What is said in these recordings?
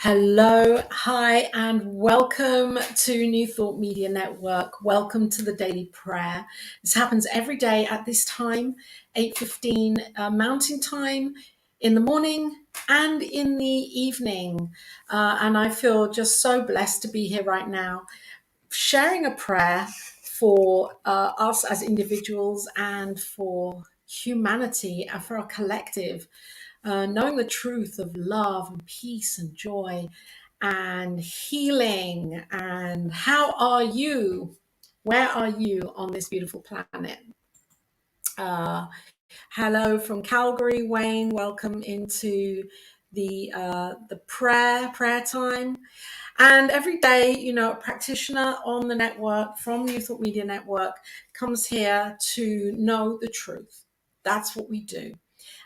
Hello, hi, and welcome to New Thought Media Network. Welcome to the Daily Prayer. This happens every day at this time, 8:15 Mountain Time in the morning and in the evening. And I feel just so blessed to be here right now, sharing a prayer for us as individuals and for humanity and for our collective. Knowing the truth of love and peace and joy and healing. And how are you? Where are you on this beautiful planet? Uh, Hello from Calgary, Wayne. Welcome into the prayer time. And every day, a practitioner on the network from New Thought Media Network comes here to know the truth. That's what we do.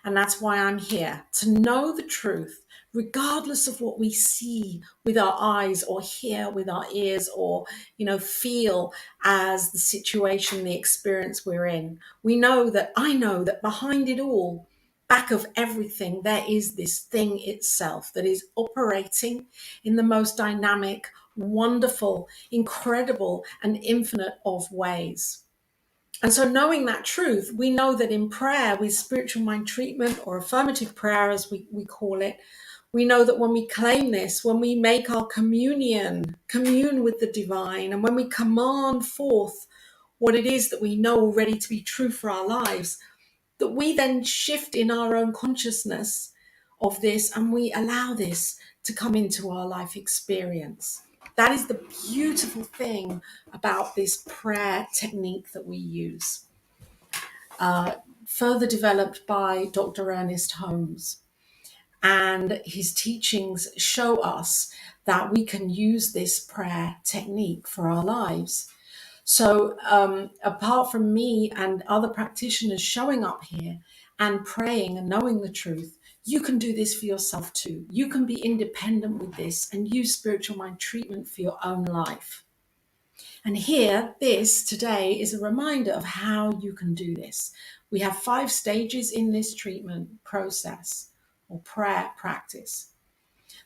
And that's why I'm here, to know the truth, regardless of what we see with our eyes or hear with our ears or, feel as the situation, the experience we're in. I know that behind it all, back of everything, there is this thing itself that is operating in the most dynamic, wonderful, incredible, and infinite of ways. And so, knowing that truth, we know that in prayer, with spiritual mind treatment or affirmative prayer, as we call it, we know that when we claim this, when we make our commune with the divine, and when we command forth what it is that we know already to be true for our lives, that we then shift in our own consciousness of this and we allow this to come into our life experience. That is the beautiful thing about this prayer technique that we use, further developed by Dr. Ernest Holmes. And his teachings show us that we can use this prayer technique for our lives. So apart from me and other practitioners showing up here and praying and knowing the truth, you can do this for yourself too. You can be independent with this and use spiritual mind treatment for your own life. And here, this today is a reminder of how you can do this. We have 5 stages in this treatment process or prayer practice.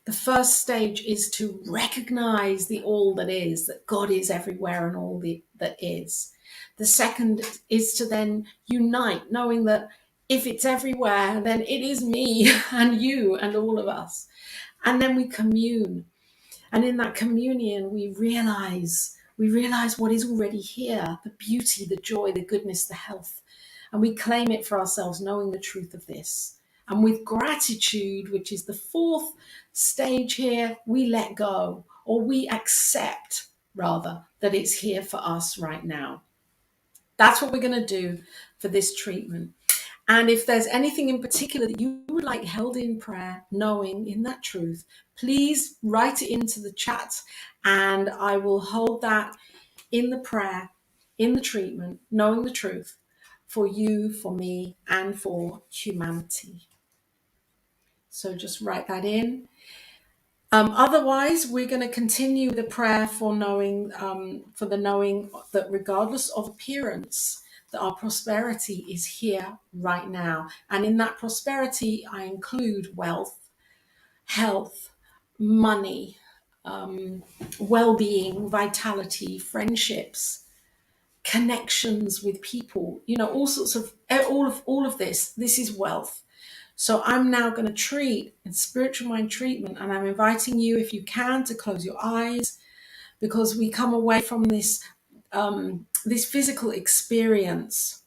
The first stage is to recognize the all that is, that God is everywhere and all that is. The second is to then unite, knowing that if it's everywhere, then it is me and you and all of us. And then we commune. And in that communion, we realize what is already here, the beauty, the joy, the goodness, the health. And we claim it for ourselves, knowing the truth of this. And with gratitude, which is the 4th stage here, we let go, or we accept, rather, that it's here for us right now. That's what we're going to do for this treatment. And if there's anything in particular that you would like held in prayer, knowing in that truth, please write it into the chat and I will hold that in the prayer, in the treatment, knowing the truth for you, for me, and for humanity. So just write that in. Otherwise, we're going to continue the prayer for knowing, for the knowing that regardless of appearance, that our prosperity is here right now. And in that prosperity, I include wealth, health, money, well-being, vitality, friendships, connections with people, all sorts of, all of this. This is wealth. So I'm now going to treat in spiritual mind treatment, and I'm inviting you, if you can, to close your eyes, because we come away from this this physical experience.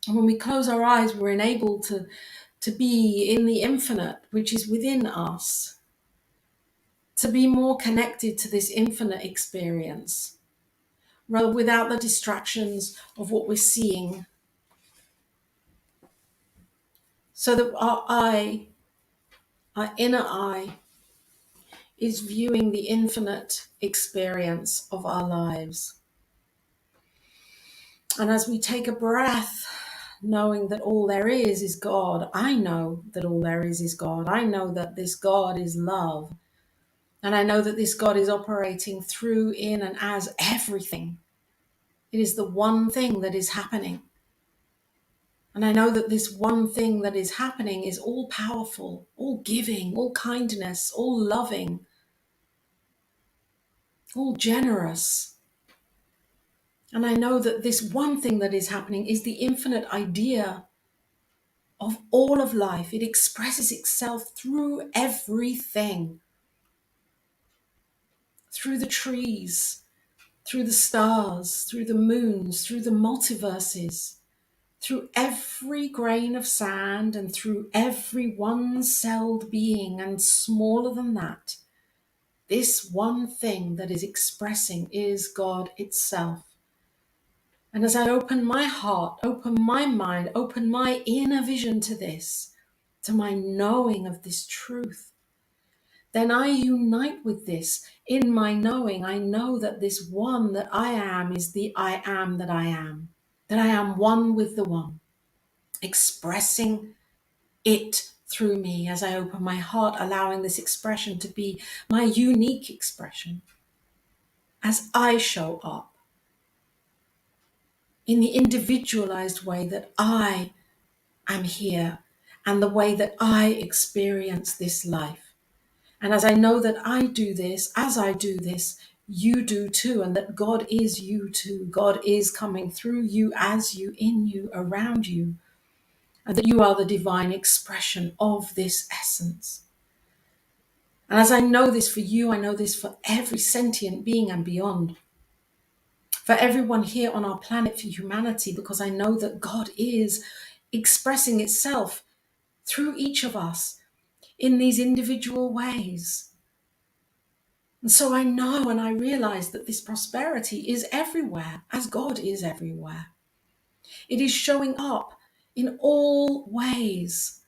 And when we close our eyes, we're enabled to be in the infinite, which is within us, to be more connected to this infinite experience, rather without the distractions of what we're seeing, so that our eye, our inner eye, is viewing the infinite experience of our lives. And as we take a breath, knowing that all there is God, I know that all there is God. I know that this God is love. And I know that this God is operating through, in, and as everything. It is the one thing that is happening. And I know that this one thing that is happening is all powerful, all giving, all kindness, all loving, all generous. And I know that this one thing that is happening is the infinite idea of all of life. It expresses itself through everything, through the trees, through the stars, through the moons, through the multiverses, through every grain of sand, and through every one-celled being, and smaller than that. This one thing that is expressing is God itself. And as I open my heart, open my mind, open my inner vision to this, to my knowing of this truth, then I unite with this. In my knowing, I know that this one that I am is the I am that I am, that I am one with the one, expressing it through me as I open my heart, allowing this expression to be my unique expression as I show up in the individualized way that I am here and the way that I experience this life. And as I know that I do this, as I do this, you do too, and that God is you too. God is coming through you, as you, in you, around you, and that you are the divine expression of this essence. And as I know this for you, I know this for every sentient being and beyond, for everyone here on our planet, for humanity, because I know that God is expressing itself through each of us in these individual ways. And so I know and I realize that this prosperity is everywhere, as God is everywhere. It is showing up in all ways,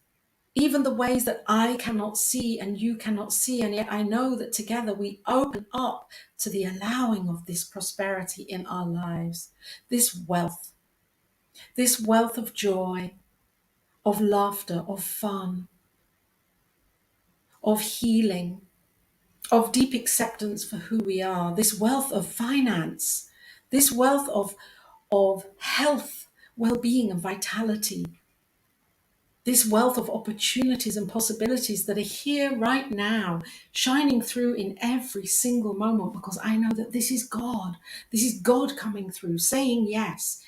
even the ways that I cannot see and you cannot see. And yet I know that together we open up to the allowing of this prosperity in our lives, this wealth of joy, of laughter, of fun, of healing, of deep acceptance for who we are, this wealth of finance, this wealth of health, well-being, and vitality, this wealth of opportunities and possibilities that are here right now, shining through in every single moment, because I know that this is God. This is God coming through, saying yes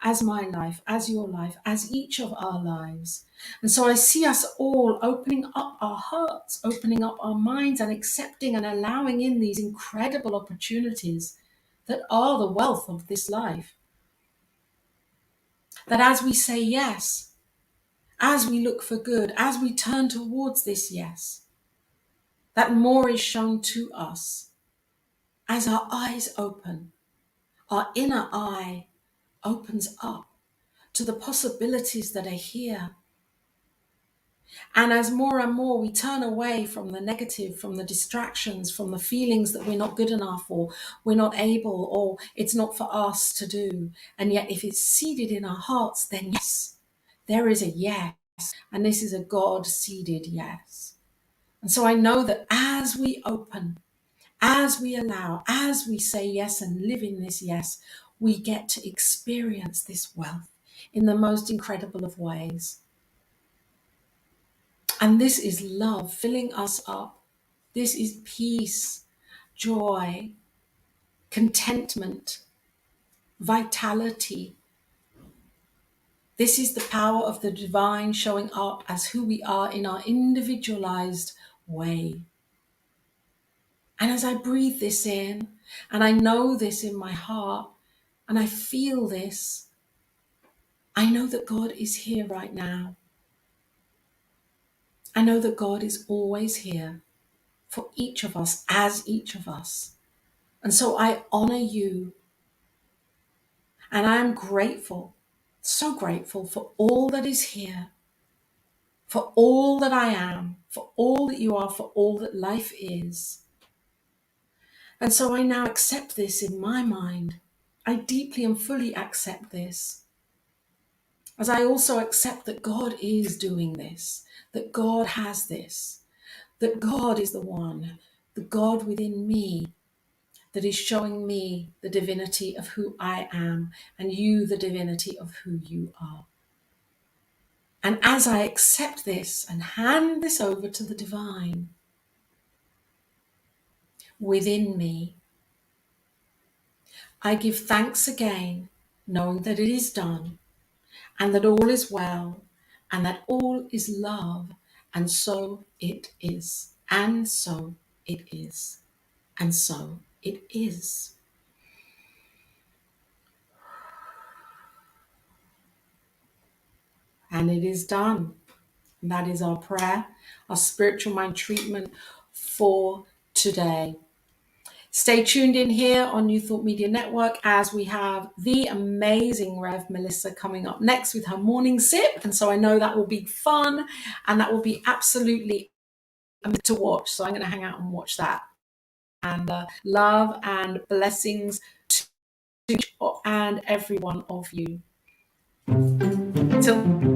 as my life, as your life, as each of our lives. And so I see us all opening up our hearts, opening up our minds, and accepting and allowing in these incredible opportunities that are the wealth of this life. That as we say yes, as we look for good, as we turn towards this yes, that more is shown to us as our eyes open, our inner eye opens up to the possibilities that are here. And as more and more we turn away from the negative, from the distractions, from the feelings that we're not good enough, or we're not able, or it's not for us to do. And yet if it's seeded in our hearts, then yes, there is a yes. And this is a God-seeded yes. And so I know that as we open, as we allow, as we say yes and live in this yes, we get to experience this wealth in the most incredible of ways. And this is love filling us up. This is peace, joy, contentment, vitality. This is the power of the divine showing up as who we are in our individualized way. And as I breathe this in, and I know this in my heart, and I feel this, I know that God is here right now. I know that God is always here for each of us, as each of us. And so I honor you, and I'm grateful, so grateful for all that is here, for all that I am, for all that you are, for all that life is. And so I now accept this in my mind. I deeply and fully accept this. As I also accept that God is doing this, that God has this, that God is the one, the God within me, that is showing me the divinity of who I am, and you the divinity of who you are. And as I accept this and hand this over to the divine within me, I give thanks again, knowing that it is done, and that all is well, and that all is love, and so it is, and so it is, and so it is. And it is done. And that is our prayer, our spiritual mind treatment for today. Stay tuned in here on New Thought Media Network as we have the amazing Rev Melissa coming up next with her morning sip. And so I know that will be fun and that will be absolutely to watch. So I'm going to hang out and watch that. And love and blessings to each and every one of you. Till